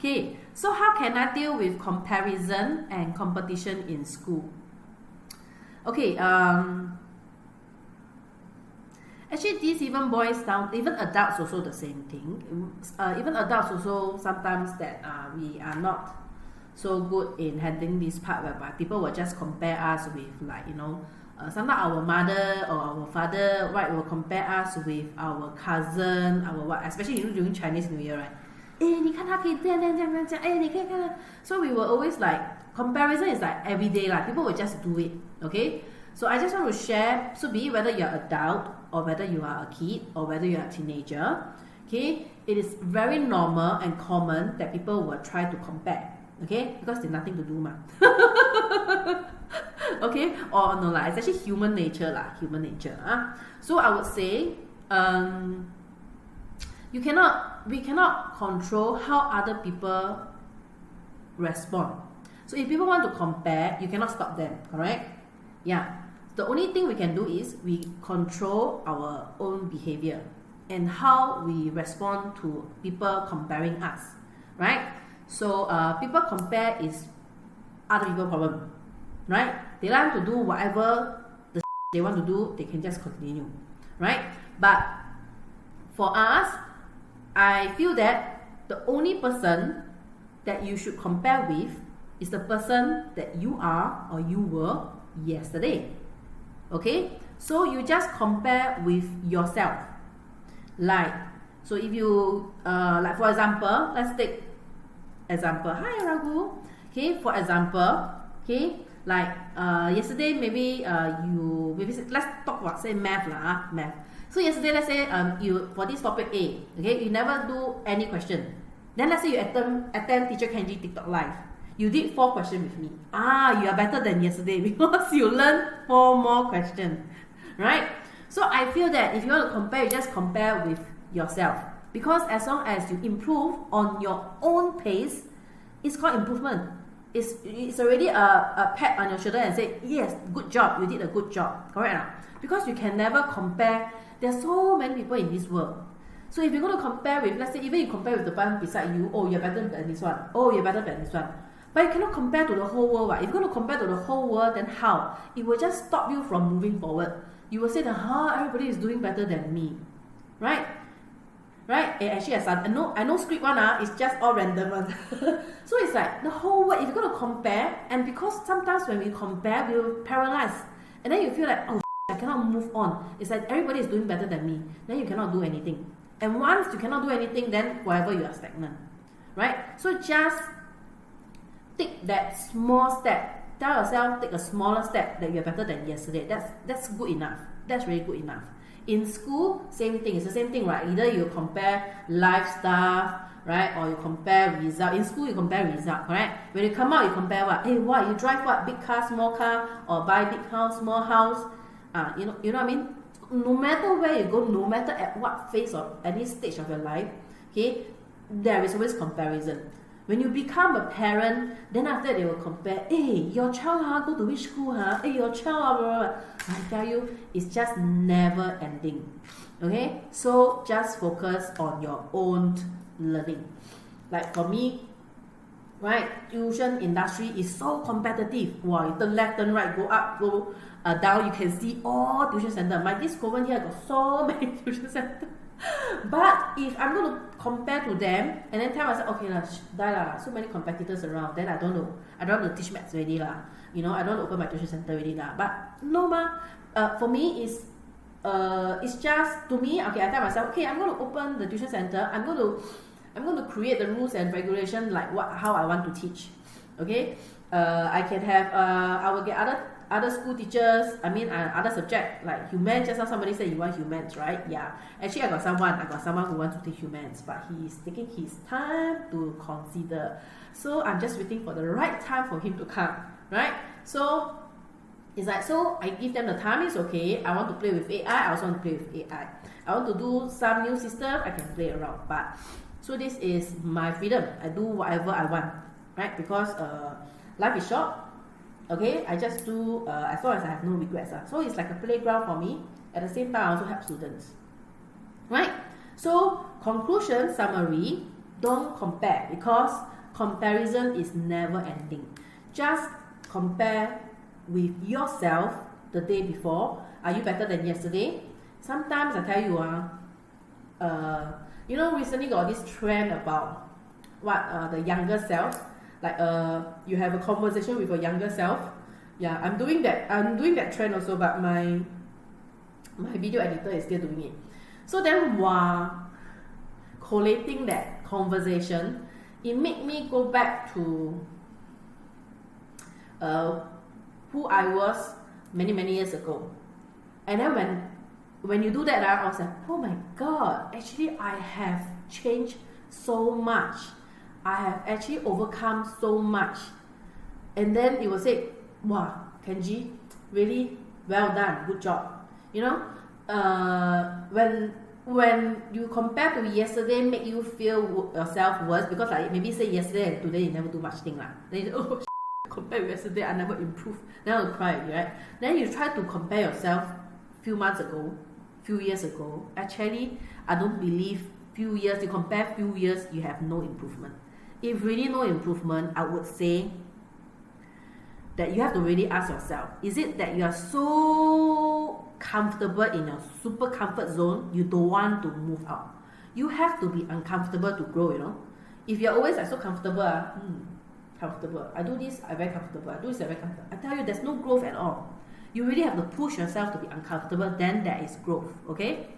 Okay, so how can I deal with comparison and competition in school? Okay, actually this even boils down, even adults also the same thing. Even adults also sometimes that we are not so good in handling this part, whereby people will just compare us with, like, sometimes our mother or our father, right, will compare us with our cousin, our what, especially during Chinese New Year, right? 你看他可以这样这样这样这样，你可以看。So we will always like, comparison is like every day, like people will just do it, okay? So I just want to share, so be it whether you're an adult or whether you are a kid or whether you're a teenager, okay? It is very normal and common that people will try to compare, okay? Because there's nothing to do, ma. Okay? Or no, it's actually human nature, human nature. So I would say, we cannot control how other people respond. So if people want to compare, you cannot stop them, correct? Yeah. The only thing we can do is we control our own behavior and how we respond to people comparing us, right? So people compare is other people's problem, right? They like to do whatever they want to do, they can just continue, right? But for us, I feel that the only person that you should compare with is the person that you are or you were yesterday. Okay? So you just compare with yourself. Like, so if you, like for example, let's take example. Hi Raghu. Okay, for example, okay, like yesterday maybe let's talk about, say, math lah, math. So yesterday, let's say you, for this topic A, okay, you never do any question. Then let's say you attend Teacher Kenji TikTok live. You did 4 questions with me. You are better than yesterday because you learned 4 more questions, right? So I feel that if you want to compare, you just compare with yourself, because as long as you improve on your own pace, it's called improvement. It's already a pat on your shoulder and say, yes, good job, you did a good job, correct? Because you can never compare. There's so many people in this world. So if you're going to compare with, let's say, even you compare with the one beside you, oh, you're better than this one, oh, you're better than this one. But you cannot compare to the whole world, right? If you're going to compare to the whole world, then how? It will just stop you from moving forward. You will say that, everybody is doing better than me, right? Right? Actually, I know script one, it's just all random one. So it's like the whole world, if you're going to compare, and because sometimes when we compare, we'll paralyze. And then you feel like, oh, I cannot move on. It's like everybody is doing better than me. Then you cannot do anything. And once you cannot do anything, then forever you are stagnant, right? So just take that small step. Tell yourself, take a smaller step that you're better than yesterday. That's good enough. That's really good enough. In school, same thing. It's the same thing, right? Either you compare life stuff, right? Or you compare result. In school, you compare result, correct? When you come out, you compare what? Hey, what? You drive what? Big car, small car? Or buy big house, small house? You know what I mean? No matter where you go, no matter at what phase or any stage of your life, okay, there is always comparison. When you become a parent, then after that they will compare, hey, your child go to which school? Hey, your child, blah, blah, blah. I tell you, it's just never ending. Okay? So just focus on your own learning. Like for me, right, tuition industry is so competitive. Wow, you turn left, turn right, go up, go down, you can see all tuition center. My this COVID here got so many tuition centers. But if I'm going to compare to them and then tell myself, okay, so many competitors around, then I don't know. I don't want to teach maths already lah. I don't want to open my tuition center already lah. But no for me it's just, to me, okay, I tell myself, okay, I'm going to open the tuition center. I'm going to create the rules and regulations like how I want to teach. Okay, I can have I will get other school teachers, other subject like humans. Just now somebody said you want humans, right? Yeah. Actually, I got someone who wants to teach humans, but he is taking his time to consider. So I'm just waiting for the right time for him to come, right? So it's like, so I give them the time, it's okay. I want to play with AI, I also want to play with AI. I want to do some new system, I can play around. But so this is my freedom. I do whatever I want, right? Because life is short. Okay, I just do as long as I have no regrets. So it's like a playground for me. At the same time, I also help students. Right? So conclusion, summary, don't compare, because comparison is never ending. Just compare with yourself the day before. Are you better than yesterday? Sometimes I tell you, you know, recently got this trend about what the younger self, like you have a conversation with your younger self. Yeah, I'm doing that trend also, but my video editor is still doing it. So then while collating that conversation, it made me go back to who I was many years ago. And then when you do that, I was like, oh my god, actually I have changed so much. I have actually overcome so much. And then it will say, wow, Kenji, really well done, good job. You know, when you compare to yesterday, make you feel yourself worse, because like maybe say yesterday and today you never do much thing lah. Then you say, oh, compare with yesterday, I never improved. Then I'll cry, right? Then you try to compare yourself few months ago, few years ago. Actually, I don't believe few years, you compare few years, you have no improvement. If really no improvement, I would say that you have to really ask yourself, is it that you are so comfortable in your super comfort zone, you don't want to move out? You have to be uncomfortable to grow, you know. If you're always like so comfortable, comfortable, I do this, I'm very comfortable, I do this, I'm very comfortable, I tell you, there's no growth at all. You really have to push yourself to be uncomfortable, then there is growth, okay?